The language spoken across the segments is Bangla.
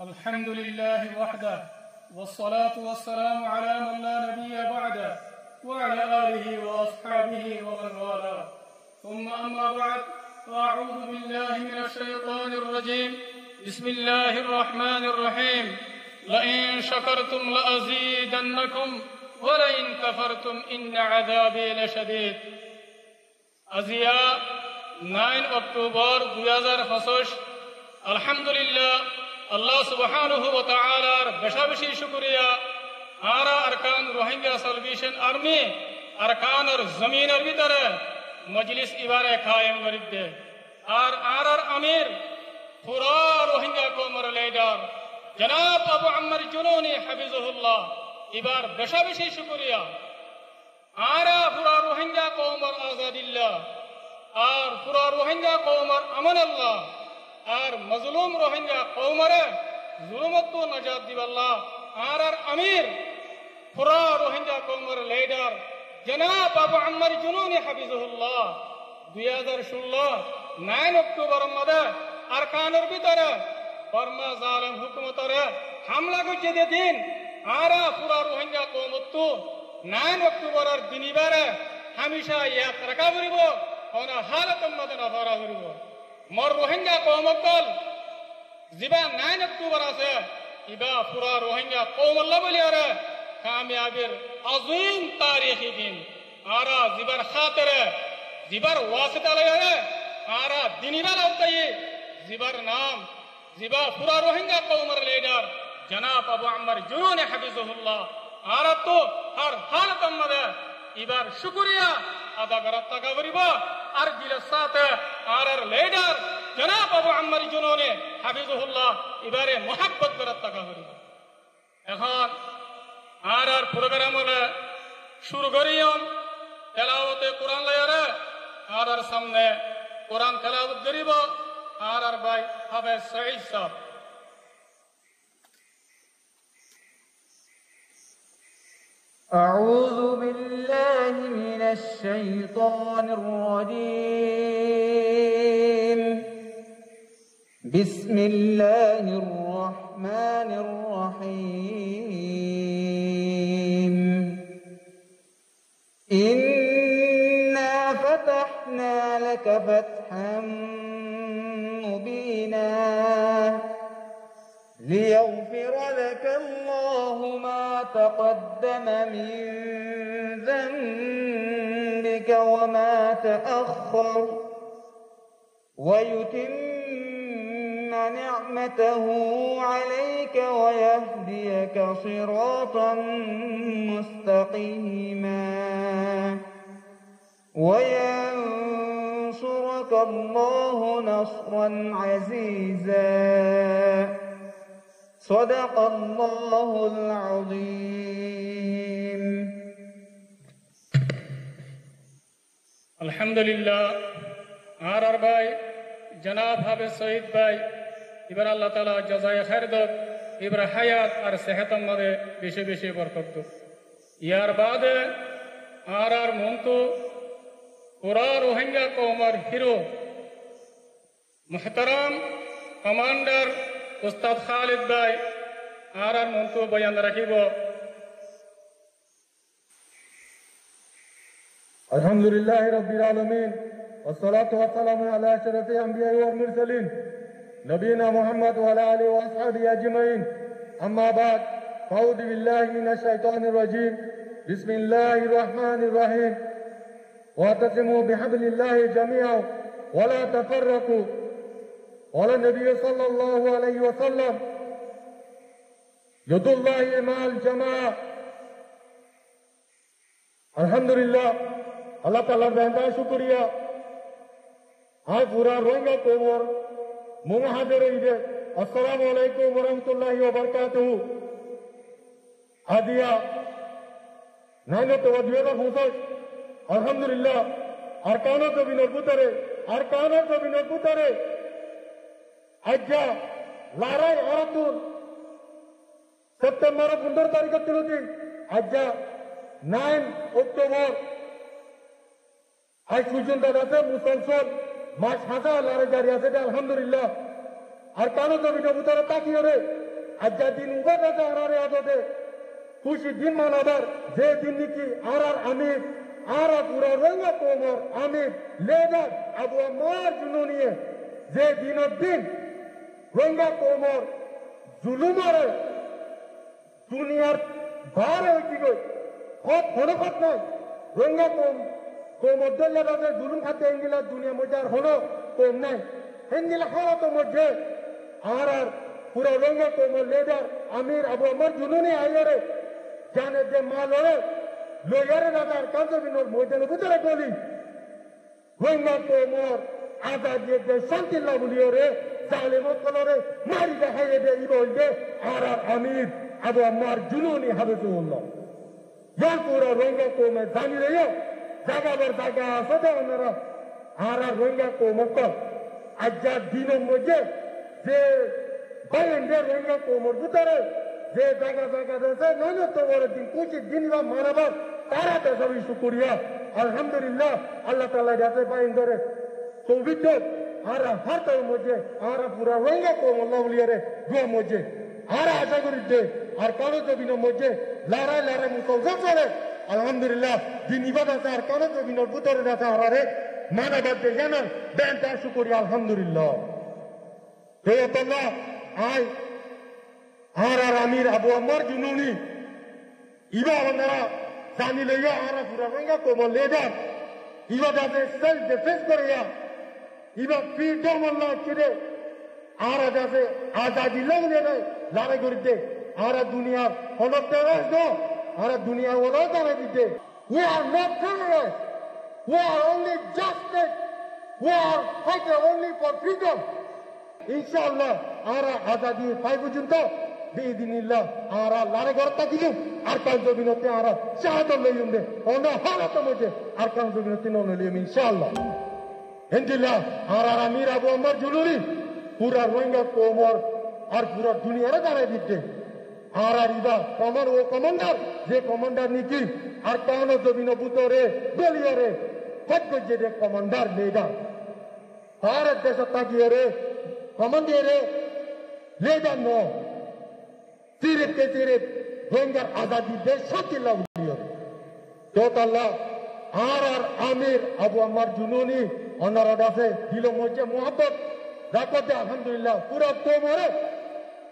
الحمد لله وحده والصلاة والسلام على من لا نبي بعده وعلى آله وأصحابه ومن والاه ثم أما بعد فأعوذ بالله من الشيطان الرجيم بسم الله الرحمن الرحيم لئن شكرتم لأزيدنكم ولئن كفرتم إن عذابي لشديد আজিয়া 9 অক্টোবর 2025 আলহামদুলিল্লাহ আল্লাহ সুবহানাহু ওয়া তাআলার বেশি শুকরিয়া আরা আরকান রোহিঙ্গা সালভেশন আর্মি আরকানর জমিনের ভিতরে মজলিস ইবারে কায়েম করিতে আর আরার আমির পুরা রোহিঙ্গা কওমের লিডার জনাব আবু আম্মার জুনুনি হাফিজাহুল্লাহ এবার বেশি শুকরিয়া আরা পুরা রোহিঙ্গা কওমের আজাদিল্লাহ আর পুরা রোহিঙ্গা কওমের আমানাল্লাহ আর মজলুম রোহিঙ্গা কওমরে জুলুমত নাজাত দিবাল্লাহ আর আমির পুরা রোহিঙ্গা কওমের লিডার জনাব আবু আম্মার জুনুনি হাফিজাহুল্লাহ 2016 9 অক্টোবর মধ্যে আরকানের ভিতরে বর্মা জালেম হুকুমতরে হামলা করছে দিন আরা পুরা রোহিঙ্গা কওমত 9 অক্টোবরের দিনিবারে হামেশা ইয়াদ রাখা করিব কোন হালাতের মধ্যে নফরা করিব মোর রোহিঙ্গা কওমকল জিবা 9 অক্টোবর আছে ইবা পুরা রোহিঙ্গা কওমল্লা বলি আরে কামিয়াবির আযীম তারিখি দিন আরা জিবার খাতিরে জিবার ওয়াসিতা লয়ে আরা দিনিবার আওতাই জিবার নাম জিবা পুরা রোহিঙ্গা কওমের লিডার জনাব আবু আম্মার জুনুনি হাফিজাহুল্লাহ আরা তো হর হালাতের মধ্যে এবার শুকরিয়া আদা করার টাকা করিব আর দিলের সাথে আর লিডার জনাব আবু আম্মার জুনুনি হাফিজাহুল্লাহ এবারে মোহাব্বত করার টাকা করিব এখন আর প্রোগ্রাম হলে শুরু করিয়ম তেলাওয়াতে কোরআন লয়ারে আর সামনে কোরআন তেলাওয়াত করিব আর ভাই হাফেজ সঈদ সাহেব أعوذ بالله من الشيطان الرجيم بسم الله الرحمن الرحيم إنا فتحنا لك فتحا مبينا ليغفر لك الله ما تقدم من ذنبك وما تأخر ويتم نعمته عليك ويهديك صراطا مستقيما وينصرك الله نصرا عزيزا صدق الله العظيم আলহামদুলিল্লাহ আর ভাই জনাব হাফেজ সঈদ ভাই এবার আল্লাহ তাআলা জাযায়ে খায়ের দাও এবার হায়াত আর সেহতের মধ্যে বেশি বরকত দাও ইয়ার বাদে আর মন্তু পুরা রোহিঙ্গা কওমের হিরো মুহতারাম কমান্ডার উস্তাদ খালিদ ভাই আর মন্তু বয়ান রাখিব আলহামদুলিল্লাহি রাব্বিল আলামিন والصلاه والسلام على اشرف الانبياء والمرسلين نبينا محمد وعلى اله واصحابه اجمعين اما بعد فاعوذ بالله من الشيطان الرجيم بسم الله الرحمن الرحيم واعتصموا بحبل الله جميعا ولا تفرقوا قال النبي صلى الله عليه وسلم يد الله مع الجماعه الحمد لله اللہ تعالیٰ بہندہ شکریہ آج پورا روئنگا کومر منہ حاضر ہے السلام علیکم ورحمۃ اللہ وبرکاتہ হাদিয়া 9 অক্টোবর 2025 আলহামদুলিল্লাহ আরকানো জমিনের ভিতরে আজ্ঞা লড়াই অরতুন সেপ্টেম্বর 15 তারিখ তিলতি আজ্ঞা 9 অক্টোবর আজ পর্যন্ত আছে মুসলসল মাস হাসা লড়াই জারি আছে আলহামদুলিল্লাহ আরকানো জমিনের ভিতরে তাকিয়ে আজ্জা দিন উবাদ আছে আরারে আদতে খুশি দিন মানাবার যে দিন নাকি আরার আমির আরা পুরা রঙ্গা কোমর আমির লেদার আবু আম্মার জুনুনিয়ে যে দিনের দিন রঙ্গা কোমর জুলুমারে দুনিয়ার বার হয়েছি গই হত হনকত নয় রঙ্গা কোমর দল্লা রাজে জুলুম খাতে এনগিলা দুনিয়া মধ্যে আর হলো কম নাই হেনগিলা হালাত মধ্যে আর পুরা রঙ্গা কোমর লেদার আমির আবু আম্মার জুনুনি আইয়ারে জানে যে মালরে লয়ারে রাজার কাঞ্চবিনোর ময়দানে ভিতরে গলি রঙ্গা কোমর আজাদিয়ে যে শান্তি লাভলিও রে জালেমত কলরে মারি দেখাইয়ে দে ইবল দে আর আমির আবু আম্মার জুনুনি হাবিবুল্লাহ ইয়া পুরা রঙ্গা কোমে জানি রে জাগাবার জায়গা আছে দে ওনারা আর রঙ্গা কোমক আজ্জা দিনের মধ্যে যে বাইরে রঙ্গা কোমর ভিতরে যে জায়গা জায়গা রয়েছে নয় তো বড় দিন কুচির দিন বা মানাবার তারা তো সবই শুকরিয়া আলহামদুলিল্লাহ আল্লাহ তাআলা যাতে বাইন ধরে সৌভিত আর হাতের মধ্যে আর পুরা রঙ্গা কোমর লাভলিয়ারে দুয়া মধ্যে আর আশা করি যে আর কারো জমিনের মধ্যে লড়াই লড়াই মুসলমান চলে আলহামদুলিল্লাহ দিন ইবাদত আর কারো জমিনের ভিতরে আছে আরে মানাবার যে জানান বেন তার শুকরিয়া আলহামদুলিল্লাহ হে আল্লাহ আয় আর আমির আবু আম্মার জুনুনি ইবা ওনারা জানি লইয়া আর পুরা রঙ্গা কোমর লেদার ইবা যাতে সেলফ ডিফেন্স করিয়া ইবা ফ্রিডম আল্লাহ ছেড়ে আর যাতে আজাদি লাগলে লড়াই করিতে আর দুনিয়ার হলক দেওয়া আর দুনিয়া ওরাও দাঁড়াই দিতে we are not terrorists we are only justice we are fighting only for freedom ইনশাআল্লাহ আর আজাদি পাই পর্যন্ত বিদিনিল্লাহ আর লড়াই করতে দিলুম আর কাল জমিনতে আর শাহাদত লইম দে অন্য হালত মধ্যে আর কাল জমিনতে নন লইম ইনশাআল্লাহ ইনশাআল্লাহ আর আমির আবু আম্মার জুনুনি পুরা রঙ্গা কোমর আর পুরা দুনিয়ারে দাঁড়াই দিতে আর ইবা কমর ও কমান্ডার যে কমান্ডার নাকি আর কান জমিন বুতরে দলিয়ারে কত যে কমান্ডার লেডার ভারত দেশ তাকিয়ে রে কমান্ডারে লেডার নো সিরিপ কে সিরিপ রঙ্গার আজাদি দেশ শান্তি লাভলিও তো আল্লাহ আর আমির আবু আম্মার জুনুনি অনারা দাসে দিল মধ্যে মোহাম্মত রাখতে আলহামদুলিল্লাহ পুরা কোমরে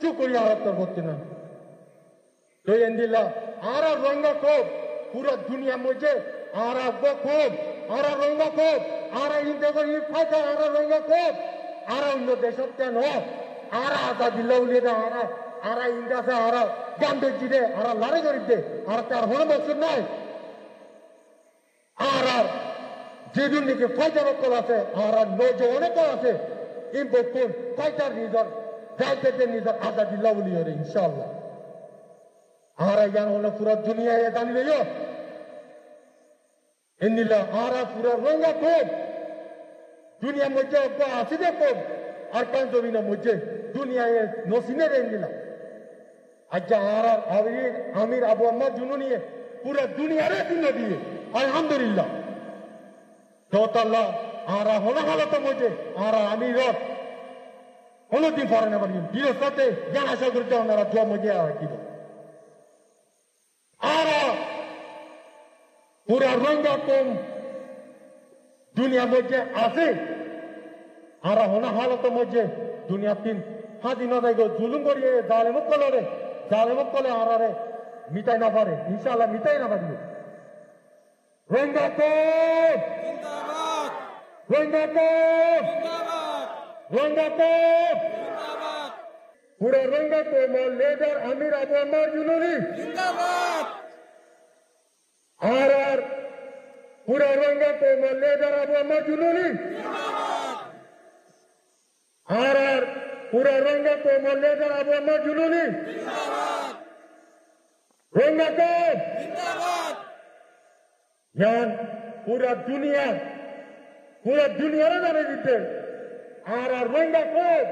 চুকরিয়া আরত করতে না তো এন্দিল্লাহ আর রঙ্গা কোপ পুরা দুনিয়া মধ্যে আর কোপ আর রঙ্গা কোপ আর ইন্ডিয়া ই ফাইটা আর রঙ্গা কোপ আর অন্য দেশত কেন আর আজাদি লাভলিয়ে দে আর ইন্ডিয়াতে আর গান্ধী জিদে আর লড়াই করিতে আর তার হন বছর নাই আর যেদিন নাকি ফাইটার কল আছে আর নজওয়ানে কল আছে ইম্পোর্ট ফাইটার নিজর যাইতে নিজর আজাদি লাভলিয়ে রে ইনশাআল্লাহ আর জ্ঞান হলো পুরো দুনিয়ায় জানি লইও এনিলা আর পুরো রঙ্গা কোপ দুনিয়ার মধ্যে আছে যে কোপ আর কান জমিনের মধ্যে দুনিয়ায় নসিনে এনিলা আচ্ছা আর আমির আবু আম্মার জুনুনি পুরো দুনিয়ারে দিন দিয়ে আলহামদুলিল্লাহ তো আল্লাহ আর হলো হালত মধ্যে আর আমির কোনদিন পরে না পারি দিনের সাথে জ্ঞান আশা করতে ওনারা দোয়া মধ্যে রাখিব আর পুরা রঙ্গা কম দুনিয়ার মধ্যে আছে আর হনা হালত মধ্যে দুনিয়া তিন স্বাধীনতা জুলুম করিয়ে জালেমত কলে আর মিটাই না পারে ইনশাআল্লাহ মিটাই না পারি রঙ্গা কম রঙ্গা কম রঙ্গা কম পুরা রঙ্গা কম লেডার আমির আবু আম্মার জুনুনি আর পুরা রঙ্গা কম লেডার আবু আম্মার জুনুনি আর পুরা রঙ্গা কম লেডার আবু আম্মার জুনুনি রঙ্গা কম জ্ঞান পুরা দুনিয়ারে জানে দিতে আর রঙ্গা কম